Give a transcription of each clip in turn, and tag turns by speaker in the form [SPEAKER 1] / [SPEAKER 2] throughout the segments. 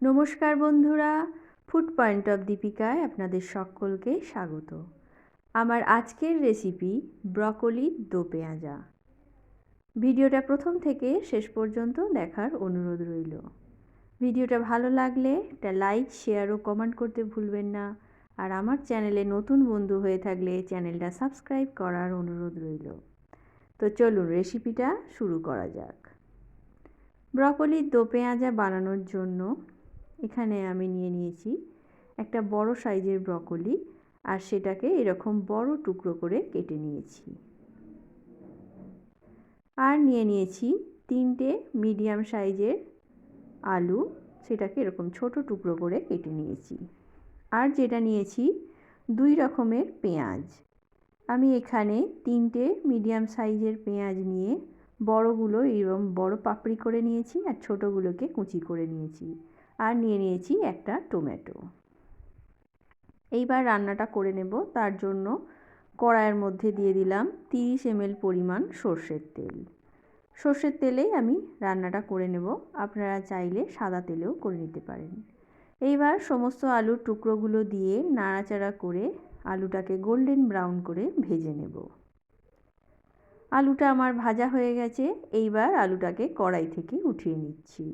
[SPEAKER 1] নমস্কার বন্ধুরা, food point of দীপিকায় আপনাদের সকলকে স্বাগত। আমার আজকের রেসিপি ব্রকোলি দো পেঁয়াজা। ভিডিওটা প্রথম থেকে শেষ পর্যন্ত দেখার অনুরোধ রইল। ভিডিওটা ভালো লাগলে একটা লাইক, শেয়ার ও কমেন্ট করতে ভুলবেন না। আর আমার চ্যানেলে নতুন বন্ধু হয়ে থাকলে চ্যানেলটা সাবস্ক্রাইব করার অনুরোধ রইল। তো চলুন রেসিপিটা শুরু করা যাক। ব্রকোলি দো পেঁয়াজা বানানোর জন্য এখানে আমি নিয়ে নিয়েছি একটা বড় সাইজের ব্রকোলি, আর সেটাকে এরকম বড় টুকরো করে কেটে নিয়েছি। আর নিয়ে নিয়েছি 3টে মিডিয়াম সাইজের আলু, সেটাকে এরকম ছোট টুকরো করে কেটে নিয়েছি। আর যেটা নিয়েছি 2 রকমের পেঁয়াজ। আমি এখানে 3টে মিডিয়াম সাইজের পেঁয়াজ নিয়ে বড়গুলো এরকম বড় পাপড়ি করে নিয়েছি, আর ছোটোগুলোকে কুচি করে নিয়েছি। আর নিয়ে নিয়েছি একটা টমেটো। এইবার রান্নাটা করে নেব। তার জন্য কড়াইয়ের মধ্যে দিয়ে দিলাম 30 ml পরিমাণ সর্ষের তেল। সর্ষের তেলেই আমি রান্নাটা করে নেব, আপনারা চাইলে সাদা তেলেও করে নিতে পারেন। এইবার সমস্ত আলুর টুকরোগুলো দিয়ে নাড়াচাড়া করে আলুটাকে গোল্ডেন ব্রাউন করে ভেজে নেব। আলুটা আমার ভাজা হয়ে গেছে। এইবার আলুটাকে কড়াই থেকে উঠিয়ে নিচ্ছি।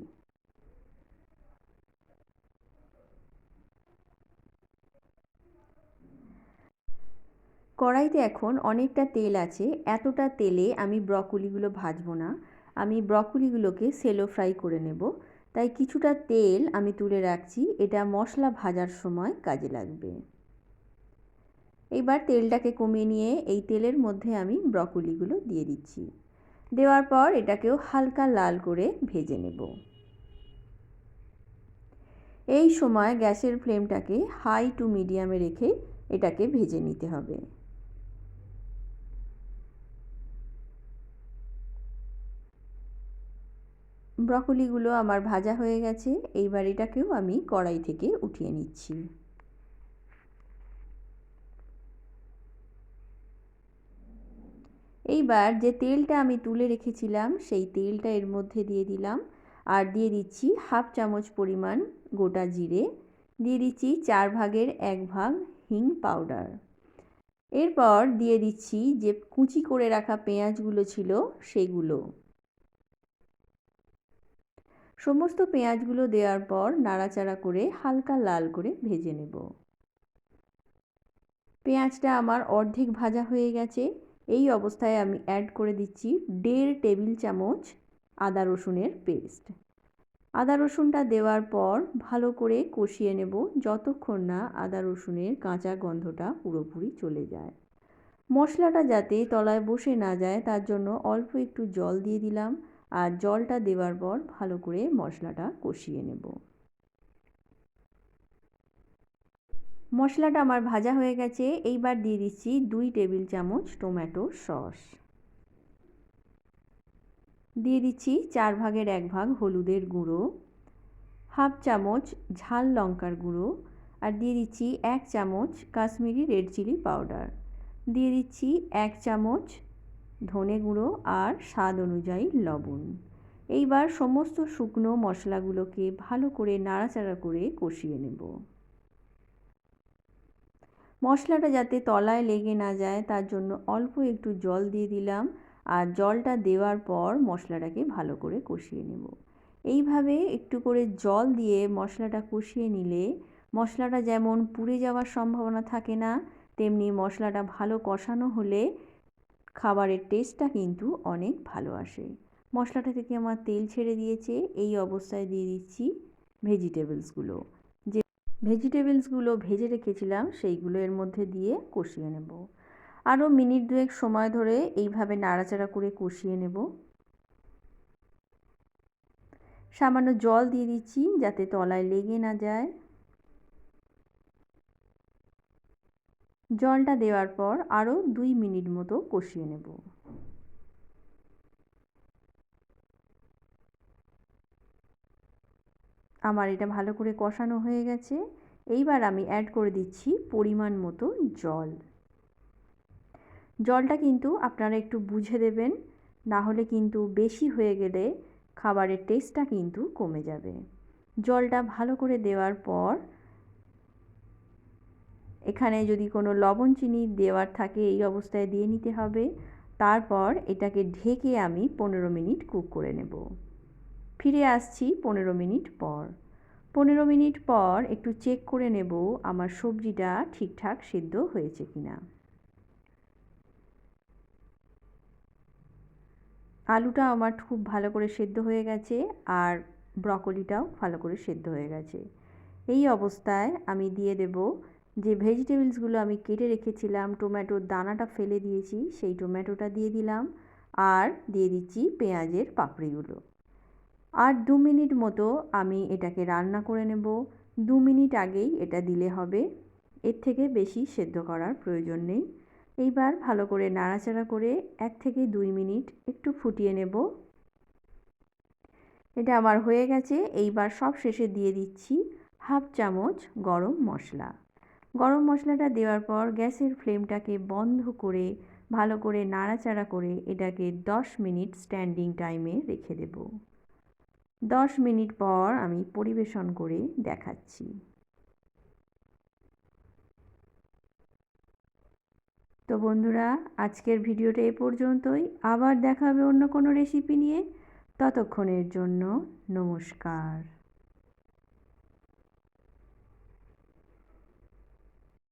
[SPEAKER 1] কড়াইতে এখন অনেকটা তেল আছে। এতটা তেলে আমি ব্রকোলিগুলো ভাজবো না, আমি ব্রকোলিগুলোকে সেলো ফ্রাই করে নেব। তাই কিছুটা তেল আমি তুলে রাখছি, এটা মশলা ভাজার সময় কাজে লাগবে। এবার তেলটাকে কমিয়ে নিয়ে এই তেলের মধ্যে আমি ব্রকোলিগুলো দিয়ে দিচ্ছি। দেওয়ার পর এটাকেও হালকা লাল করে ভেজে নেব। এই সময় গ্যাসের ফ্লেমটাকে হাই টু মিডিয়ামে রেখে এটাকে ভেজে নিতে হবে। ব্রকোলিগুলো আমার ভাজা হয়ে গেছে। এইবার এটাকেও আমি কড়াই থেকে উঠিয়ে নিচ্ছি। এইবার যে তেলটা আমি তুলে রেখেছিলাম সেই তেলটা এর মধ্যে দিয়ে দিলাম, আর দিয়ে দিচ্ছি হাফ চামচ পরিমাণ গোটা জিরে, দিয়ে দিচ্ছি 4 ভাগের 1 ভাগ হিং পাউডার। এরপর দিয়ে দিচ্ছি যে কুচি করে রাখা পেঁয়াজগুলো ছিল সেগুলো। সমস্ত পেঁয়াজগুলো দেওয়ার পর নাড়াচাড়া করে হালকা লাল করে ভেজে নেব। পেঁয়াজটা আমার অর্ধেক ভাজা হয়ে গেছে। এই অবস্থায় আমি অ্যাড করে দিচ্ছি 1.5 টেবিল চামচ আদা রসুনের পেস্ট। আদা রসুনটা দেওয়ার পর ভালো করে কষিয়ে নেব যতক্ষণ না আদা রসুনের কাঁচা গন্ধটা পুরোপুরি চলে যায়। মশলাটা যাতে তলায় বসে না যায় তার জন্য অল্প একটু জল দিয়ে দিলাম, আর জলটা দেওয়ার পর ভালো করে মশলাটা কষিয়ে নেব। মশলাটা আমার ভাজা হয়ে গেছে। এইবার দিয়ে দিচ্ছি 2 টেবিল চামচ টমেটো সস, দিয়ে দিচ্ছি 4 ভাগের 1 ভাগ হলুদের গুঁড়ো, হাফ চামচ ঝাল লঙ্কার গুঁড়ো, আর দিয়ে দিচ্ছি 1 চামচ কাশ্মীরি রেড চিলি পাউডার, দিয়ে দিচ্ছি 1 চামচ ধনে গুঁড়ো আর স্বাদ অনুযায়ী লবণ। এইবার সমস্ত শুকনো মশলাগুলোকে ভালো করে নাড়াচাড়া করে কষিয়ে নেব। মশলাটা যাতে তলায় লেগে না যায় তার জন্য অল্প একটু জল দিয়ে দিলাম, আর জলটা দেওয়ার পর মশলাটাকে ভালো করে কষিয়ে নেব। এইভাবে একটু করে জল দিয়ে মশলাটা কষিয়ে নিলে মশলাটা যেমন পুড়ে যাওয়ার সম্ভাবনা থাকে না, তেমনি মশলাটা ভালো কষানো হলে খাবারের টেস্টটা কিন্তু অনেক ভালো আসে। মশলাটা থেকে আমার তেল ছেড়ে দিয়েছে। এই অবস্থায় দিয়ে দিচ্ছি ভেজিটেবলসগুলো। ভেজিটেবলসগুলো ভেজে রেখেছিলাম সেইগুলো এর মধ্যে দিয়ে কষিয়ে নেব। আরও মিনিট 2 সময় ধরে এইভাবে নাড়াচাড়া করে কষিয়ে নেব। সামান্য জল দিয়ে দিচ্ছি যাতে তলায় লেগে না যায়। জলটা দেওয়ার পর আরও 2 মিনিট মতো কষিয়ে নেব। আমার এটা ভালো করে কষানো হয়ে গেছে। এইবার আমি অ্যাড করে দিচ্ছি পরিমাণ মতো জল। জলটা কিন্তু আপনারা একটু বুঝে দেবেন, না হলে কিন্তু বেশি হয়ে গেলে খাবারের টেস্টটা কিন্তু কমে যাবে। জলটা ভালো করে দেওয়ার পর এখানে যদি কোনো লবণ চিনি দেওয়ার থাকে এই অবস্থায় দিয়ে নিতে হবে। তারপর এটাকে ঢেকে আমি 15 মিনিট কুক করে নেব। ফিরে আসছি 15 মিনিট পর। 15 মিনিট পর একটু চেক করে নেব আমার সবজিটা ঠিকঠাক সিদ্ধ হয়েছে কিনা। আলুটা আমার খুব ভালো করে সেদ্ধ হয়ে গেছে আর ব্রকলিটাও ভালো করে সেদ্ধ হয়ে গেছে। এই অবস্থায় আমি দিয়ে দেব যে ভেজিটেবলসগুলো আমি কেটে রেখেছিলাম, টমেটোর দানাটা ফেলে দিয়েছি সেই টমেটোটা দিয়ে দিলাম আর দিয়ে দিচ্ছি পেঁয়াজের পাপড়িগুলো। আর 2 মিনিট মতো আমি এটাকে রান্না করে নেব। 2 মিনিট আগেই এটা দিলে হবে, এর থেকে বেশি সেদ্ধ করার প্রয়োজন নেই। এইবার ভালো করে নাড়াচাড়া করে 1 থেকে 2 মিনিট একটু ফুটিয়ে নেব। এটা আমার হয়ে গেছে। এইবার সব শেষে দিয়ে দিচ্ছি হাফ চামচ গরম মশলা। গরম মশলাটা দেওয়ার পর গ্যাসের ফ্লেমটাকে বন্ধ করে ভালো করে নাড়াচাড়া করে এটাকে 10 মিনিট স্ট্যান্ডিং টাইমে রেখে দেব। 10 মিনিট পর আমি পরিবেশন করে দেখাচ্ছি। তো বন্ধুরা, আজকের ভিডিওটা এ পর্যন্তই। আবার দেখা হবে অন্য কোনো রেসিপি নিয়ে। ততক্ষণের জন্য নমস্কার।